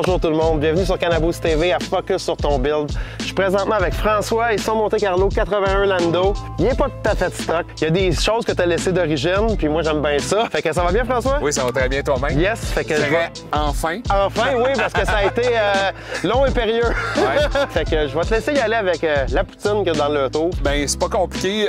Bonjour tout le monde, bienvenue sur Canaboost TV à Focus sur ton build. Je suis présentement avec François et son Monte Carlo 81 Lando. Il n'est pas tout à fait stock. Il y a des choses que tu as laissées d'origine, puis moi j'aime bien ça. Fait que ça va bien François? Oui, ça va très bien toi-même. Yes, fait que je vais... Enfin. Enfin, oui, parce que ça a été long et périlleux. Ouais. Fait que je vais te laisser y aller avec la poutine qu'il y a dans l'auto. Ben c'est pas compliqué.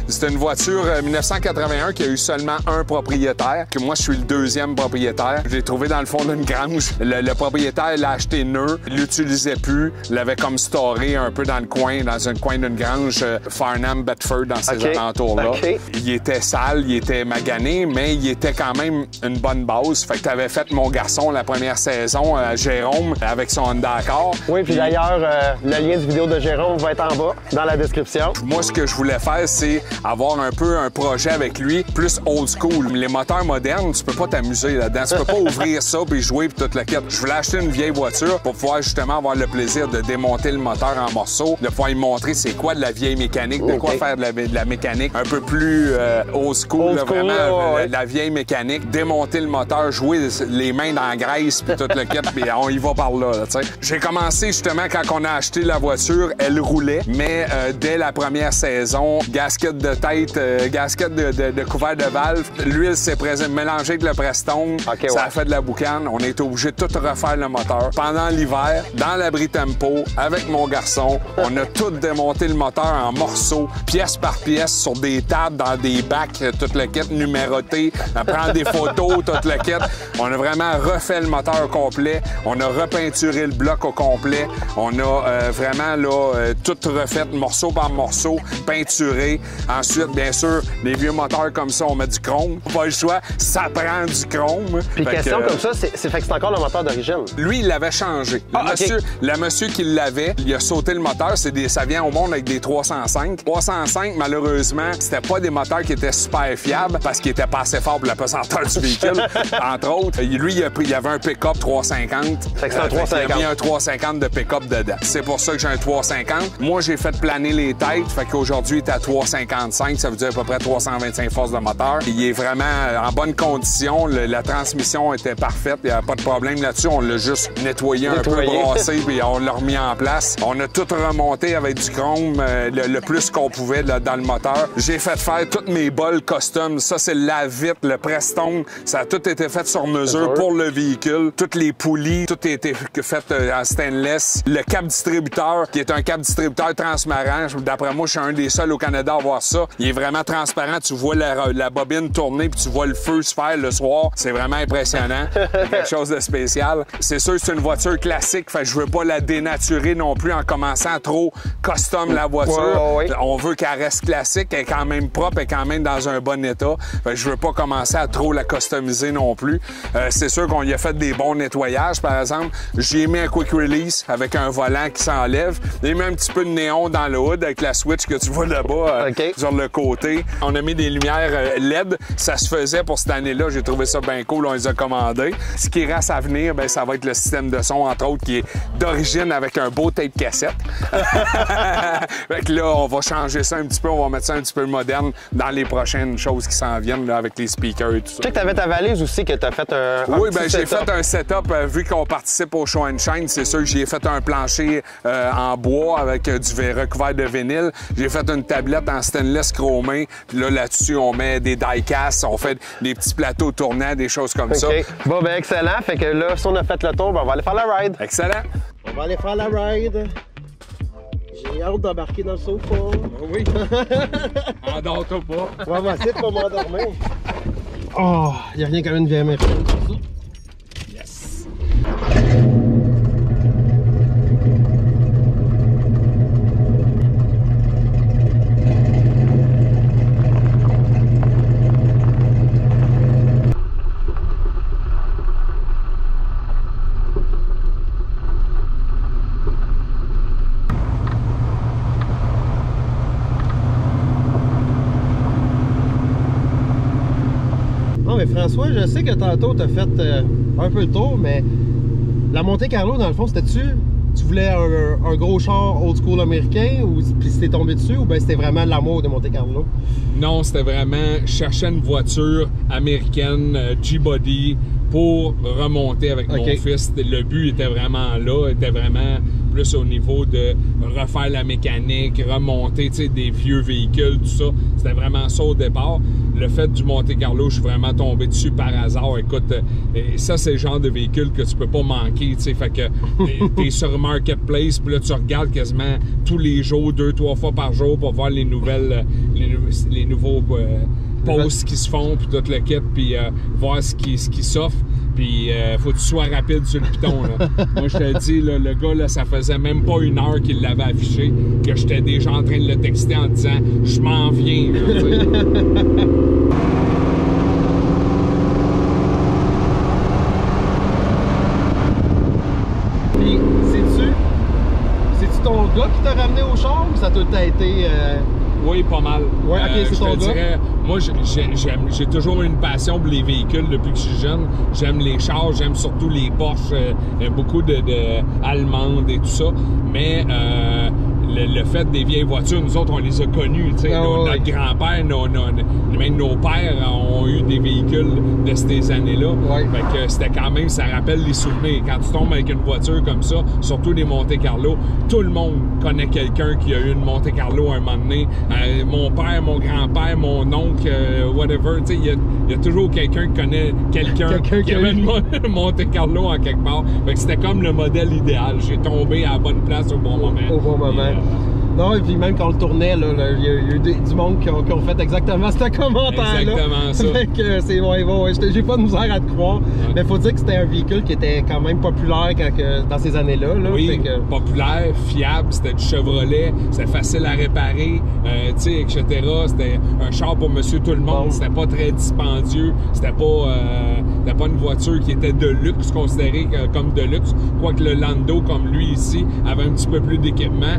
C'est une voiture 1981 qui a eu seulement un propriétaire, que moi je suis le deuxième propriétaire. Je l'ai trouvé dans le fond d'une grange. Le propriétaire l'a acheté neuf, il l'utilisait plus, l'avait comme storé un peu dans le coin, dans un coin d'une grange Farnham, Bedford, dans ces alentours-là. Il était sale, il était magané, mais il était quand même une bonne base. Fait que t'avais fait Mon Garçon la première saison, Jérôme, avec son Honda Accord. Oui, puis d'ailleurs, le lien du vidéo de Jérôme va être en bas, dans la description. Moi, ce que je voulais faire, c'est avoir un peu un projet avec lui, plus old school. Les moteurs modernes, tu peux pas t'amuser là-dedans. Tu peux pas ouvrir ça puis jouer puis toute la quête. Je voulais acheter une vieille voiture pour pouvoir justement avoir le plaisir de démonter le moteur en morceaux, de pouvoir lui montrer c'est quoi de la vieille mécanique, de quoi faire de la mécanique un peu plus old school, là, vraiment la vieille mécanique, démonter le moteur, jouer les mains dans la graisse puis toute la quête, puis on y va par là, tu sais. J'ai commencé justement quand on a acheté la voiture, elle roulait, mais dès la première saison, gasket de tête, gasket de couvert de valve, l'huile s'est mélangée avec le Prestone, ça a fait de la boucane, on est obligé de tout refaire le moteur. Pendant l'hiver, dans l'abri tempo, avec mon garçon, on a tout démonté le moteur en morceaux, pièce par pièce, sur des tables, dans des bacs, toute la quête numérotée, à prendre des photos, toute la quête. On a vraiment refait le moteur au complet, on a repeinturé le bloc au complet, on a vraiment là, tout refait, morceau par morceau, peinturé. Ensuite, bien sûr, les vieux moteurs comme ça, on met du chrome. Pas le choix, ça prend du chrome. Puis question comme ça, c'est encore le moteur d'origine. Lui, il l'avait changé. Le monsieur qui l'avait, il a sauté le moteur. Ça vient au monde avec des 305. 305, malheureusement, c'était pas des moteurs qui étaient super fiables parce qu'ils étaient pas assez forts pour la pesanteur du véhicule, entre autres. Lui, il avait un pick-up 350. Fait que c'est un 350. Il a mis un 350 de pick-up dedans. C'est pour ça que j'ai un 350. Moi, j'ai fait planer les têtes. Fait qu'aujourd'hui, il est à 355. Ça veut dire à peu près 325 forces de moteur. Il est vraiment en bonne condition. La transmission était parfaite. Il n'y a pas de problème là-dessus. On l'a juste nettoyé un peu, brassé, puis on l'a remis en place. On a tout remonté avec du chrome le plus qu'on pouvait là, dans le moteur. J'ai fait faire toutes mes bols custom. Ça, c'est la vitre, le Prestone. Ça a tout été fait sur mesure pour le véhicule. Toutes les poulies, tout a été fait en stainless. Le cap distributeur, qui est un cap distributeur transparent. D'après moi, je suis un des seuls au Canada à avoir ça. Il est vraiment transparent. Tu vois la bobine tourner, puis tu vois le feu se faire le soir. C'est vraiment impressionnant. Quelque chose de spécial. C'est sûr que c'est une voiture classique, fait que je veux pas la dénaturer non plus en commençant à trop custom la voiture. On veut qu'elle reste classique, elle est quand même propre, elle est quand même dans un bon état. Fait que je veux pas commencer à trop la customiser non plus. C'est sûr qu'on y a fait des bons nettoyages, par exemple. J'ai mis un quick release avec un volant qui s'enlève. J'ai mis un petit peu de néon dans le hood avec la switch que tu vois là-bas sur le côté. On a mis des lumières LED. Ça se faisait pour cette année-là. J'ai trouvé ça bien cool. On les a commandés. Ce qui reste à venir, ben, ça va être le système de son, entre autres, qui est d'origine avec un beau tape cassette. Fait que là, on va changer ça un petit peu. On va mettre ça un petit peu moderne dans les prochaines choses qui s'en viennent là, avec les speakers et tout ça. Tu sais que tu avais ta valise aussi, que tu as fait un Oui, ben j'ai fait un setup. Vu qu'on participe au Show and Shine, c'est sûr que j'ai fait un plancher en bois avec du recouvert de vinyle. J'ai fait une tablette en stainless chromé. Puis là-dessus, on met des die-casts, on fait des petits plateaux tournants, des choses comme ça. Bon, ben excellent. Fait que là, si on a fait le tour, ben, on va aller faire la ride. Excellent. On va aller faire la ride. J'ai hâte d'embarquer dans le sofa. Oui. Endors-toi pas. On va essayer de pas m'endormir. Oh, il n'y a rien comme une vieille américaine. Yes. Mais François, je sais que tantôt tu as fait un peu le tour, mais la Monte Carlo, dans le fond, c'était-tu tu voulais un gros char old school américain ou puis c'était tombé dessus ou bien c'était vraiment l'amour de Monte Carlo? Non, c'était vraiment, je cherchais une voiture américaine, G-Body, pour remonter avec mon fils. Le but était vraiment là, était vraiment plus au niveau de refaire la mécanique, remonter des vieux véhicules, tout ça. C'était vraiment ça au départ. Le fait du Monte-Carlo, je suis vraiment tombé dessus par hasard. Écoute, ça, c'est le genre de véhicule que tu peux pas manquer. Fait que t'es sur Marketplace, puis là, tu regardes quasiment tous les jours, 2-3 fois par jour pour voir les nouvelles, les nouveaux posts qui se font, puis tout le kit, puis voir ce qui s'offre. Puis faut que tu sois rapide sur le piton. Là. Moi, je te dis, là, le gars, là, ça faisait même pas 1 heure qu'il l'avait affiché, que j'étais déjà en train de le texter en disant « Je m'en viens. » Puis, c'est-tu ton gars qui t'a ramené au char ou ça a tout été... Oui, pas mal. Ouais, ok, c'est ton gars. Dirais, moi, j'ai toujours eu une passion pour les véhicules depuis que je suis jeune. J'aime les chars, j'aime surtout les Porsche, beaucoup de allemandes et tout ça. Mais le fait des vieilles voitures, nous autres, on les a connues. Notre grand-père, même nos pères ont eu des véhicules de ces années-là. Ouais. Fait que c'était quand même, ça rappelle les souvenirs. Quand tu tombes avec une voiture comme ça, surtout des Monte-Carlo, tout le monde connaît quelqu'un qui a eu une Monte-Carlo un moment donné. Mon père, mon grand-père, mon oncle, whatever. Il y a toujours quelqu'un qui connaît quelqu'un qui avait une Monte-Carlo en quelque part. Fait que c'était comme le modèle idéal. J'ai tombé à la bonne place au bon moment. Au bon moment. Non, et puis même quand on le tournait, il y a eu du monde qui ont fait exactement ce commentaire-là. Exactement ça. Fait que c'est j'ai pas de misère à te croire. Ouais. Mais faut dire que c'était un véhicule qui était quand même populaire dans ces années-là. Oui, fait que... populaire, fiable, c'était du Chevrolet, c'était facile à réparer, etc. C'était un char pour monsieur tout le monde, bon. C'était pas très dispendieux, c'était pas une voiture qui était de luxe, considérée comme de luxe, quoique le Lando, comme lui ici, avait un petit peu plus d'équipement.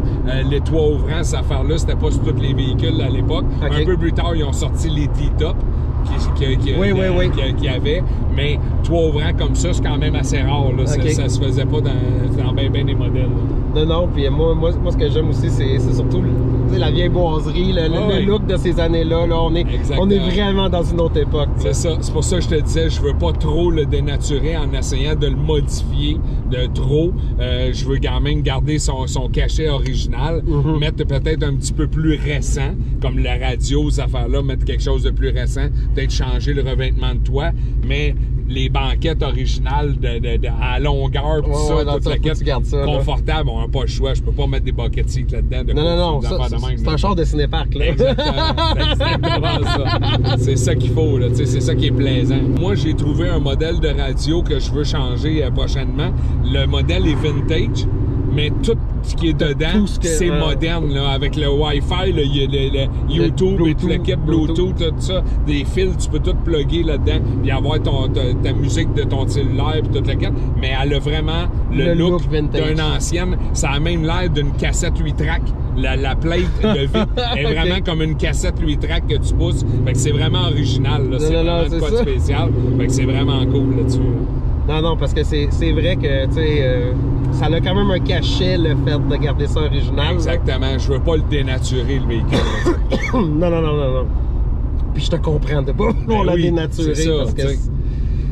Les toits ouvrants, cette affaire-là, c'était pas sur tous les véhicules à l'époque. Okay. Un peu plus tard, ils ont sorti les T-Top qu'il y avait, mais toit ouvrant comme ça, c'est quand même assez rare. Là. Okay. Ça se faisait pas dans bien des modèles. Là. Non, puis moi, ce que j'aime aussi, c'est surtout la vieille boiserie, le look de ces années-là. Là, on est vraiment dans une autre époque. C'est ça. C'est pour ça que je te disais, je veux pas trop le dénaturer en essayant de le modifier de trop. Je veux quand même garder son cachet original, mettre peut-être un petit peu plus récent, comme la radio, ces affaires-là, mettre quelque chose de plus récent, peut-être changer le revêtement de toit, mais les banquettes originales à longueur, tout ça, toute la quête confortable, on n'a pas le choix. Je peux pas mettre des banquettes là-dedans. Non, c'est un char de cinéparc, là. Exactement ça. C'est ça qu'il faut, là. C'est ça qui est plaisant. Moi, j'ai trouvé un modèle de radio que je veux changer prochainement. Le modèle est vintage, mais tout ce qui est dedans, c'est moderne, là, avec le Wi-Fi, le YouTube, et tout le kit Bluetooth, tout ça, des fils, tu peux tout plugger là-dedans, puis avoir ta musique de ton cellulaire, puis toute la kit, mais elle a vraiment le look d'une ancienne. Ça a même l'air d'une cassette 8 tracks. La plate de vitre est vraiment comme une cassette 8 tracks que tu pousses. Fait que c'est vraiment original, là. C'est vraiment de quoi de spécial. Fait que c'est vraiment cool là-dessus. Non, parce que c'est vrai que, tu sais, ça a quand même un cachet, le fait de garder ça original. Exactement. Là. Je veux pas le dénaturer, le véhicule. Non. Puis je te comprends de pas on l'a dénaturé. Ça, parce que, tu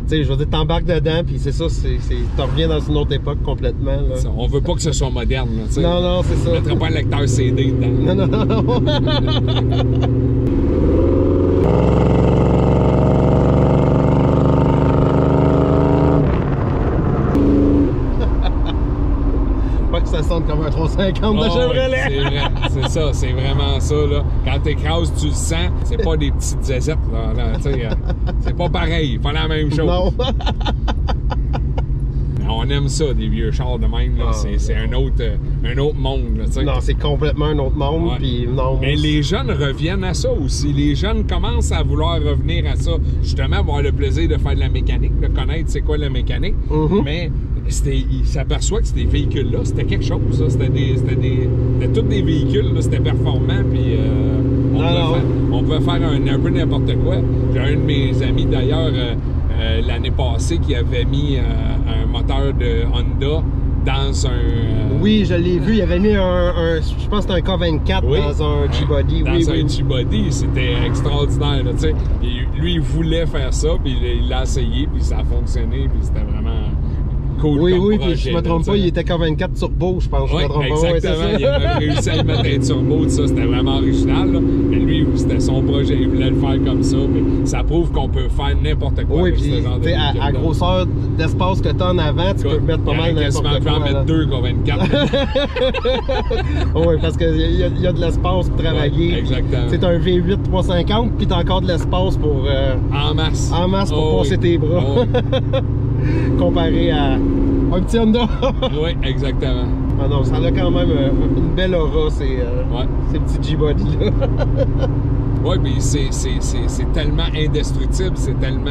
sais, je veux dire, t'embarques dedans, puis c'est ça, t'en reviens dans une autre époque complètement. Là. Ça, on veut pas que ce soit moderne, là, tu sais. Non, c'est ça. On mettrait pas un lecteur CD dedans. Non. Ça sonne comme un 350 de Chevrolet. C'est vrai, c'est vraiment ça. Là. Quand t'écrases, tu le sens. C'est pas des petites zézettes. C'est pas pareil. Pas la même chose. Non. On aime ça, des vieux chars de même. C'est un autre monde. Là, non, c'est complètement un autre monde. Ouais. Puis non, mais les jeunes reviennent à ça aussi. Les jeunes commencent à vouloir revenir à ça. Justement, avoir le plaisir de faire de la mécanique, de connaître c'est quoi la mécanique. Mais il s'aperçoit que ces véhicules-là, c'était quelque chose. C'était tous des véhicules, c'était performant. Puis on pouvait faire un peu n'importe quoi. J'ai un de mes amis d'ailleurs l'année passée qui avait mis un moteur de Honda dans un... Oui, je l'ai vu. Il avait mis je pense que c'était un K24 oui, dans un G-Body. Dans un G-Body, c'était extraordinaire. Là, lui, il voulait faire ça, puis il l'a essayé, puis ça a fonctionné, puis c'était vraiment cool. Oui, comme oui, projet, puis je me trompe pas, il était K24 turbo, je pense. Oui, je me trompe exactement. pas. Ouais, il avait réussi à y mettre un turbo de ça, c'était vraiment original. Là. Mais lui, c'était son projet, il voulait le faire comme ça. Mais ça prouve qu'on peut faire n'importe quoi oui, avec puis ce genre de à grosseur d'espace que tu as en avant, tu peux mettre pas mal n'importe quoi. Tu peux en mettre 2 K24. Oui, parce qu'il y a de l'espace pour travailler. Ouais, exactement. C'est un V8 350, puis tu as encore de l'espace pour... en masse. En masse pour passer tes bras. Oh, oui. Comparé à un petit Honda. Oui, exactement. Ah non, ça a quand même une belle aura, ces petits G-Body-là. Oui, puis c'est tellement indestructible, c'est tellement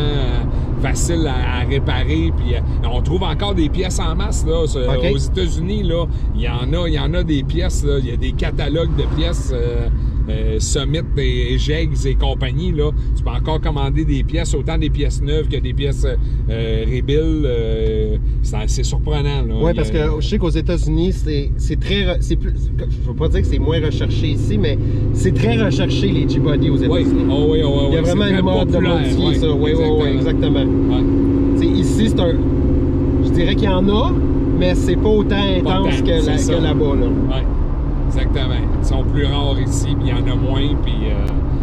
facile à réparer. Puis on trouve encore des pièces en masse. Là, okay. Aux États-Unis, là, il y en a des pièces. Là, il y a des catalogues de pièces. Summit et Jegs et compagnie, là, tu peux encore commander des pièces, autant des pièces neuves que des pièces rebuild. C'est surprenant. Oui, parce que je sais qu'aux États-Unis, c'est très... je veux pas dire que c'est moins recherché ici, mais c'est très recherché, les G-Body aux États-Unis. Oui, oui, oui. Il y a vraiment une mode de modifier ça. Oui, oui, exactement. Ouais. Ici, c'est un... Je dirais qu'il y en a, mais c'est pas autant intense que là-bas. Là. Oui. Exactement. Ils sont plus rares ici, puis il y en a moins, puis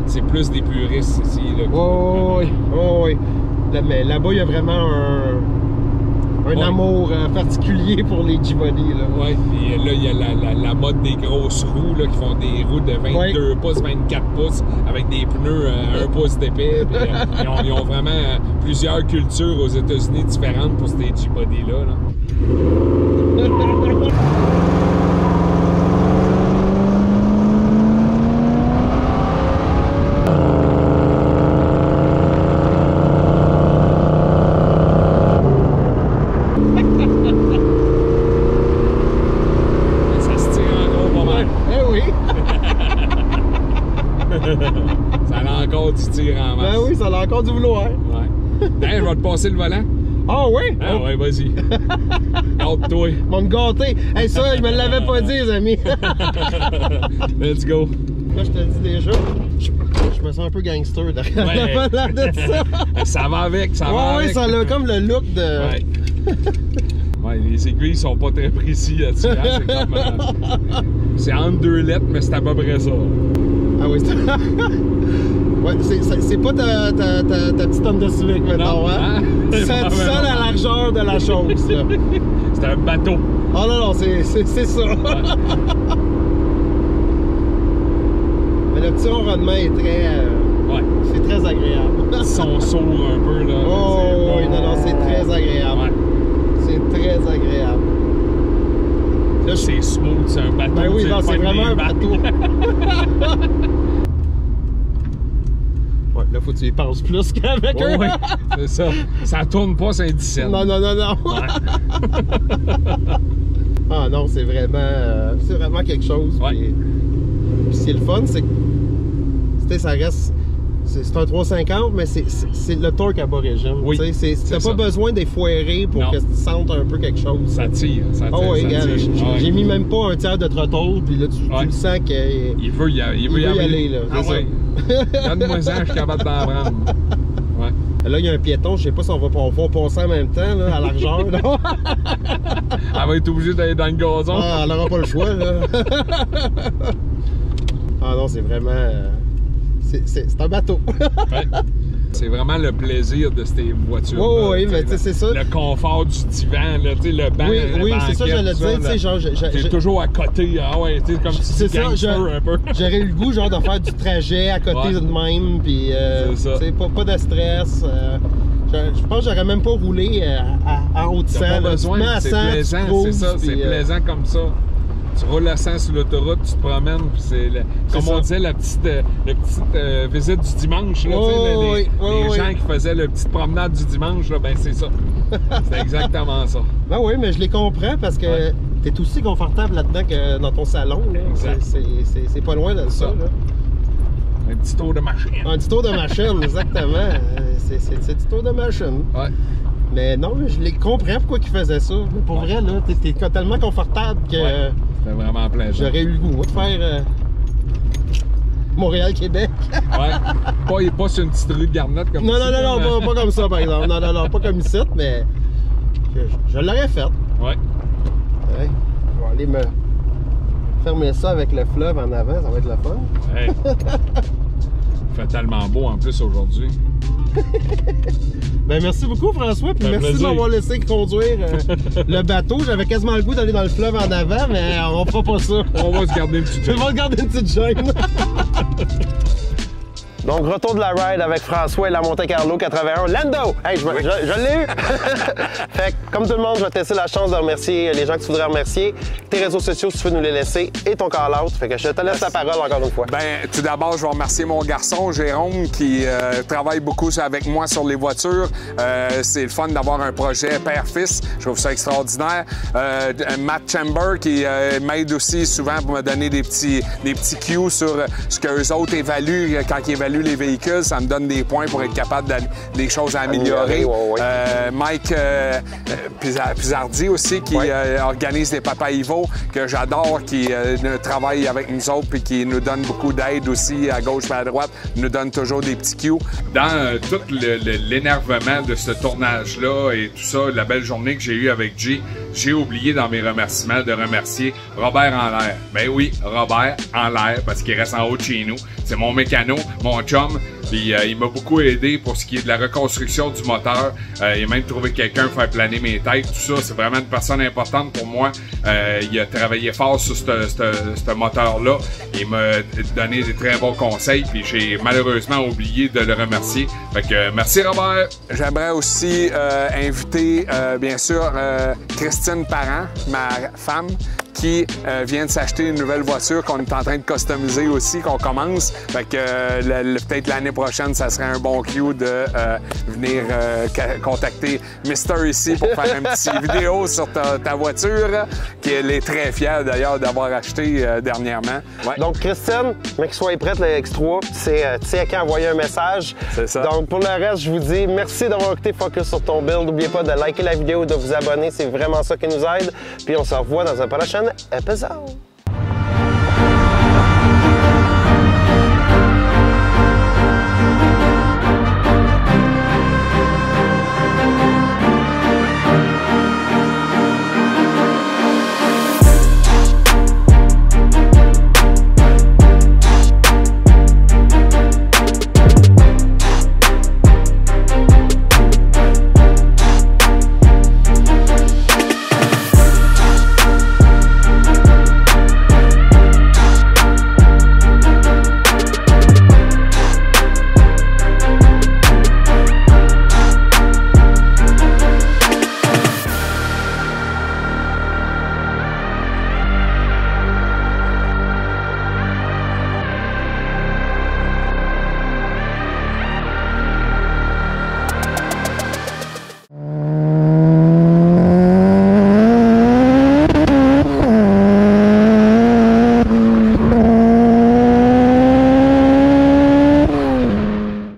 c'est plus des puristes ici. Oui. Mais là-bas, il y a vraiment un amour particulier pour les G-Body. Oui, puis là, il y a la mode des grosses roues là, qui font des roues de 22 pouces, 24 pouces, avec des pneus 1 pouce d'épais. Ils ont vraiment plusieurs cultures aux États-Unis différentes pour ces G-Body-là. Là. Ça a encore du tir en masse. Ben oui, ça a encore du vouloir. Ouais. D'ailleurs, je vais te passer le volant. Ah oui? Ah oui, vas-y. Gâte-toi. Mon me gâter. Hey, ça, je me l'avais pas dit, les amis. Let's go. Là, je te dis déjà, je me sens un peu gangster derrière de ça. Ça va avec, ça va avec. Oui, ça a comme le look de... Ouais. Ouais, les aiguilles sont pas très précis là-dessus. Hein? C'est comme... c'est entre 2 lettres, mais c'est à peu près ça. Ah oui, c'est... Ouais, c'est pas ta petite Honda Civic maintenant, hein? C'est ça la largeur de la chose, là. C'est un bateau. Oh non, c'est ça. Ouais. Mais le petit environnement est très... ouais. C'est très agréable. Son sourd un peu, là. Oh oui, non, c'est très agréable. Ouais. C'est très agréable. Là, c'est smooth, c'est un bateau. Ben oui, c'est vraiment un bateau. Ouais, là, faut que tu y penses plus qu'avec eux. Oui, c'est ça. Ça tourne pas, c'est 17. Non. Ouais. Ah non, c'est vraiment quelque chose. Ouais. Puis ce qui est le fun, c'est que ça reste... C'est un 350, mais c'est le torque à bas régime. Oui, t'as pas besoin d'effoirer pour que tu sentes un peu quelque chose. Ça tire, ça tire. Oh oui, regarde, j'ai mis même pas un tiers de throttle, puis là, tu le sens qu'il il veut y aller. Là, ah ouais. Donne-moi ça, je suis capable d'en prendre. Ouais. Là, il y a un piéton, je sais pas si on va passer en même temps, là, à largeur. Elle va être obligée d'aller dans le gazon. Ah, elle n'aura pas le choix, là. Ah non, c'est vraiment... C'est un bateau. Ouais. C'est vraiment le plaisir de ces voitures. Oh, oui, mais c'est ça. Le confort du divan, là, le banc. Oui, c'est ça, j'allais dire. T'es toujours à côté. Ah ouais, tu sais, comme si c'est ça, un peu. J'aurais eu le goût, genre, de faire du trajet à côté de même. Puis, pas de stress. Je pense que j'aurais même pas roulé en haut de 100. Pas besoin, c'est plaisant, c'est ça. C'est plaisant comme ça. Tu roules à 100 sur l'autoroute, tu te promènes, puis c'est comme on disait, la petite visite du dimanche. Là, les gens qui faisaient la petite promenade du dimanche, là, ben c'est ça. C'est exactement ça. Ben oui, mais je les comprends parce que tu es aussi confortable là-dedans que dans ton salon. C'est pas loin de ça. Là. Un petit tour de machine. Un petit tour de machine, exactement. C'est un petit tour de machine. Ouais. Mais non, je les comprends pourquoi ils faisaient ça. Mais pour vrai, là, t'es tellement confortable que c'était vraiment plein. J'aurais eu le goût moi, de faire Montréal-Québec. Ouais. Pas sur une petite rue de Garnotte comme ça. Non, pas comme ça, par exemple. Non, pas comme ici, mais je l'aurais fait. Ouais. Je vais aller me fermer ça avec le fleuve en avant, ça va être le fun. Hey. Il fait tellement beau en plus aujourd'hui. Ben merci beaucoup François, puis merci de m'avoir laissé conduire le bateau. J'avais quasiment le goût d'aller dans le fleuve en avant, mais on fera pas ça. On va se garder une petite gêne. On va se garder une petite gêne. Donc, retour de la ride avec François et la Monte-Carlo 81. Lando! Hey, je l'ai eu! Fait que, comme tout le monde, je vais te laisser la chance de remercier les gens que tu voudrais remercier, tes réseaux sociaux si tu veux nous les laisser et ton call-out. Fait que je te laisse la parole encore une fois. Ben, tout d'abord, je vais remercier mon garçon, Jérôme, qui travaille beaucoup avec moi sur les voitures. C'est le fun d'avoir un projet père-fils. Je trouve ça extraordinaire. Matt Chamber, qui m'aide aussi souvent pour me donner des petits cues sur ce qu'eux autres évaluent quand ils évaluent les véhicules, ça me donne des points pour être capable des choses à améliorer. Mike Pizzardi aussi, qui organise les Papa Ivo, que j'adore, qui travaille avec nous autres puis qui nous donne beaucoup d'aide aussi à gauche et à droite, nous donne toujours des petits cues. Dans tout l'énervement de ce tournage-là et tout ça, la belle journée que j'ai eue avec G, j'ai oublié dans mes remerciements de remercier Robert en l'air. Ben oui, Robert en l'air, parce qu'il reste en haut de chez nous. C'est mon mécano, mon chum, puis il m'a beaucoup aidé pour ce qui est de la reconstruction du moteur. Il a même trouvé quelqu'un pour faire planer mes têtes, tout ça. C'est vraiment une personne importante pour moi. Il a travaillé fort sur ce moteur-là. Il m'a donné des très bons conseils, puis j'ai malheureusement oublié de le remercier. Fait que merci Robert! J'aimerais aussi inviter, bien sûr, Christine Parent, ma femme, qui vient de s'acheter une nouvelle voiture qu'on est en train de customiser aussi, qu'on commence. Fait que peut-être l'année prochaine, ça serait un bon cue de venir contacter Mister ici pour faire une petite vidéo sur ta voiture, qu'elle est très fière d'ailleurs d'avoir acheté dernièrement. Ouais. Donc Christine, mais qu'il soit prête, le X3, tu sais à qui envoyer un message. C'est ça. Donc pour le reste, je vous dis merci d'avoir écouté Focus sur ton build. N'oubliez pas de liker la vidéo, de vous abonner, c'est vraiment ça qui nous aide. Puis on se revoit dans un prochain episode.